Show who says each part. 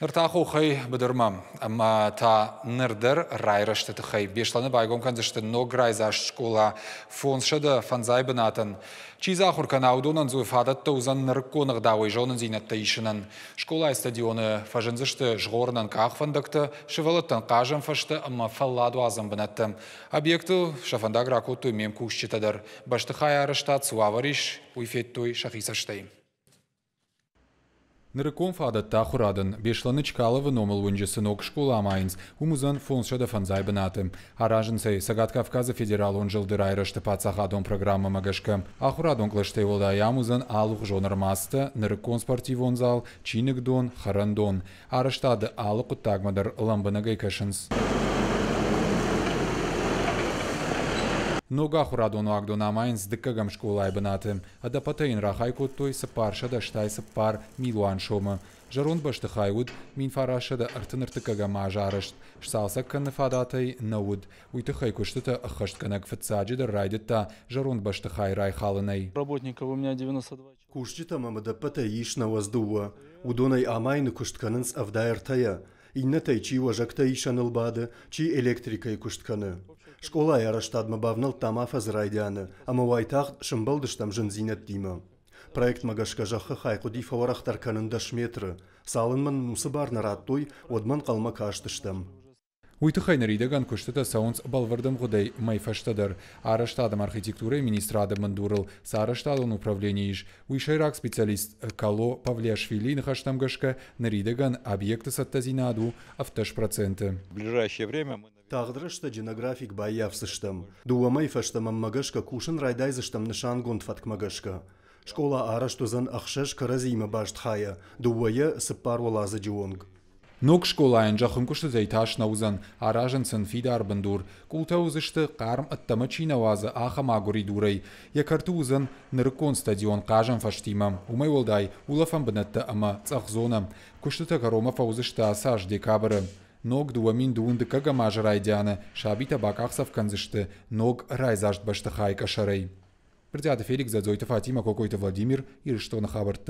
Speaker 1: Ныртаху хай бедермам, amma ta nırdır rayrıştı tıxay. Beşlanı baygom kanzıştı nog rayzaş şkola fonşada fanzay binatın. Çiza xurkan avdonan zu ifadatta uzan nırkko nıgdavi jonan zinette işinin. Şkola stadionu fajınzıştı jgornan kahfandıktı, şıvalıttan qajan faştı amma falladu azam binattım. Obyektu şafandag rakotu mem kuşçitadır. Baştı xay arıştat suavariş, uyfettuy şaxisaştayım. Нырыком фадатта хурадын, бешланы чкаловы номыл вынжы сынок школа майнц, умузан фоншада фанзай бинатым. Аражынсай Сагат Кавказа федерал он жылдыр айрышты пацахадон программа магашка. Ахурадон клыштай волда ямузан алух жонар маста, нырыкон спортивон зал, чинык дон, харандон. Арыштады алук уттагмадар ламбынагай кашынс. Нога хурадону агдона майнц дыккагам школай бинатым. Адапатайн рахай коттой сыпаршада штай сыпар милуан шома. Жарон башты хайуд, мин фарашада артыныртыкагам ажарышт. Шсалсак канны фадатай науд. Уйты хай куштыта ахашт канак фатсаджида райдыта. Жарон башты хай рай халынай.
Speaker 2: Работников у меня 92.
Speaker 3: Куштита мамадапата иш на воздуа. Удонай амайны куштканынс авдайртая. Иннатай чи важакта ишанылбады, чи электрикай куштканы. Школа яраштадма бавнал тама фазрайдяны, ама вайтахт шымбалдыштам жынзинет дима. Проект магашка жақы хайқуди фаварахтар канындаш метры. Салынман нусы бар нараттой, одман қалма каштыштам.
Speaker 1: Уйты хайнаридаган куштыта саунс балвардам гудай майфаштадар. Араштадам архитектуры министрадам мандурыл, сараштадам управлениеш. Уйшайрак специалист Кало Павлиашвили нахаштамгашка наридаган объекты саттазинаду авташ проценты.
Speaker 2: В ближайшее время мы...
Speaker 3: Тағдырышта джинографик байявсыштам. Дуамай фаштамам магашка кушын райдайзыштам нышан гонтфатк магашка. Школа араштузан ахшаш каразима баштхая, дуая сыппар волазы джуонг.
Speaker 1: Ног школайын жақын күшті зайташ наузан, аражын сын фидар бандур. Култа узышты қарм аттама чинавазы аха магури дурай. Якарты узан нырыкон стадион қажан фаштимам. Умай волдай, улафан бінатты ама цах зонам. Күшті карома фаузышты асаж декабры. Ног дуамин дуынды кага мажырайдяны, шабита бакақсав канзышты, ног райзашт башты хайка шарай. Бірдяды Феликс Задзойты Фатима Кокойты Владимир, Ирыштона Хабарты.